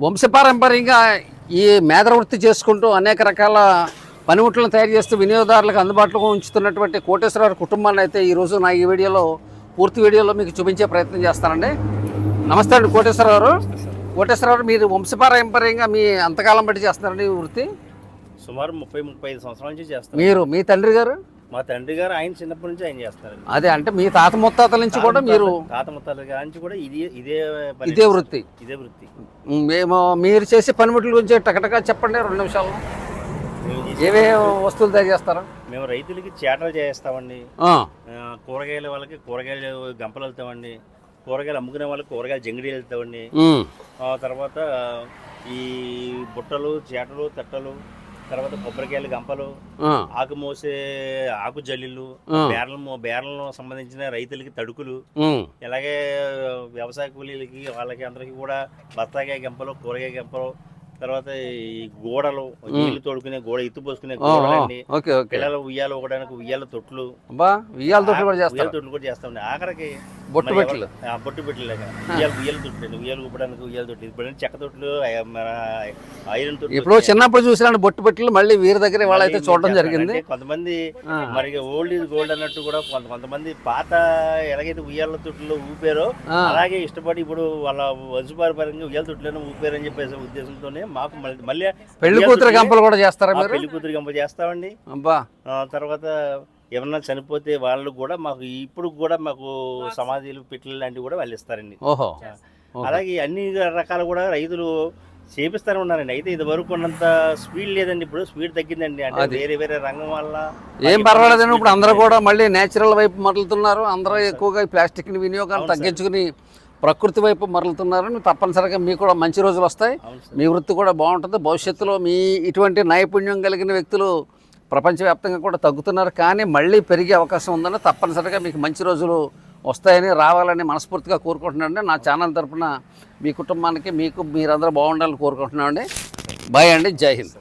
వంశపారంపర్యంగా ఈ మేదర వృత్తి చేసుకుంటూ అనేక రకాల పనిముట్లను తయారు చేస్తూ వినియోగదారులకు అందుబాటులో ఉంచుతున్నటువంటి కోటేశ్వరరావు కుటుంబాన్ని అయితే ఈరోజు నా ఈ వీడియోలో పూర్తి వీడియోలో మీకు చూపించే ప్రయత్నం చేస్తానండి. నమస్తే అండి కోటేశ్వరరావు. కోటేశ్వరరావు, మీరు వంశపారంపర్యంగా మీ అంతకాలం బట్టి చేస్తున్నారండి ఈ వృత్తి? సుమారు 30-35 సంవత్సరాల నుంచి చేస్తారు. మీ తండ్రి గారు? మా తండ్రి గారు ఆయన చిన్నప్పటి నుంచి ఆయన చేస్తారు. అదే అంటే మీ తాత ముత్తాతల నుంచి కూడా మీరు? తాత ముత్తాతల నుంచి కూడా ఇదే వృత్తి. మేము మీరు చేసే పనిముట్ల గురించి టకటగా చెప్పండి 2 నిమిషాలు. ఏవే వస్తువులు తయారు చేస్తారా? మేము రైతులకి చేటలు చేస్తామండి. కూరగాయల వాళ్ళకి కూరగాయలు గంపలు వెళ్తామండి. కూరగాయలు అమ్ముకునే వాళ్ళకి కూరగాయలు జంగిడీలు వెళ్తామండి. తర్వాత ఈ బుట్టలు, చేటలు, తట్టలు, తర్వాత కొబ్బరికాయలు గంపలు, ఆకు మోసే ఆకు జల్లీలు, బేరలను సంబంధించిన రైతులకి తడుకులు, ఇలాగే వ్యవసాయ కూలీలకి వాళ్ళకి అందరికి కూడా బత్తాకాయ గంపలు, కూరగాయ గంపలు, తర్వాత ఈ గోడలు, నీళ్లు తోడుకునే గోడ, ఎత్తు పోసుకునే గోడలండి, పిల్లలు ఉయ్యాలు ఊగడానికి ఉయ్యాల తొట్లు, ఉయ్యాల తొట్లు కూడా చేస్తామండి. ఆఖరికి బొట్టు పెట్టలు ఉయ్యాల తొట్లు, ఉయ్యాలు ఊపడానికి ఉయ్యాల తొట్లు, ఇప్పుడు చెక్క తొట్లు, ఐరన్ తొట్లు. ఇప్పుడు చిన్నప్పుడు చూసినా బొట్టు పెట్టలు మళ్ళీ వీరి దగ్గర వాళ్ళైతే చూడడం జరిగింది. కొంతమంది మరి ఓల్డ్ ఈజ్ గోల్డ్ అన్నట్టు కూడా కొంతమంది పాత ఎలాగైతే ఉయ్యాల తొట్లు ఊపారో అలాగే ఇష్టపడి ఇప్పుడు వాళ్ళ వంశపారంపర్యంగా ఉయ్యాల తొట్లను ఊపారని చెప్పేసి ఉద్దేశంతోనే మాకు మళ్ళీ పెళ్లి కూతురు గంపలు కూడా చేస్తారా? పెళ్లి కూతురు గంపలు చేస్తామండి. తర్వాత ఎవరన్నా చనిపోతే వాళ్ళు కూడా మాకు ఇప్పుడు కూడా మాకు సమాధులు, పిట్టలు లాంటివి కూడా వాళ్ళు ఇస్తారండి. అలాగే అన్ని రకాలు కూడా రైతులు చేపిస్తూనే ఉన్నారండి. అయితే ఇది వరకు ఉన్నంత స్పీడ్ లేదండి, ఇప్పుడు స్పీడ్ తగ్గిందండి. అంటే వేరే రంగం వల్ల ఏం పర్వాలేదండి. ఇప్పుడు అందరూ కూడా మళ్ళీ నేచురల్ వైపు మరలుతున్నారు. అందరూ ఎక్కువగా ప్లాస్టిక్ వినియోగాన్ని తగ్గించుకుని ప్రకృతి వైపు మరలుతున్నారని తప్పనిసరిగా మీకు కూడా మంచి రోజులు వస్తాయి. మీ వృత్తి కూడా బాగుంటుంది. భవిష్యత్తులో మీ ఇటువంటి నైపుణ్యం కలిగిన వ్యక్తులు ప్రపంచవ్యాప్తంగా కూడా తగ్గుతున్నారు, కానీ మళ్ళీ పెరిగే అవకాశం ఉందని తప్పనిసరిగా మీకు మంచి రోజులు వస్తాయని, రావాలని మనస్ఫూర్తిగా కోరుకుంటున్నానండి. నా ఛానల్ తరఫున మీ కుటుంబానికి, మీరందరూ బాగుండాలని కోరుకుంటున్నామండి. బాయ్ అండి. జై హింద్.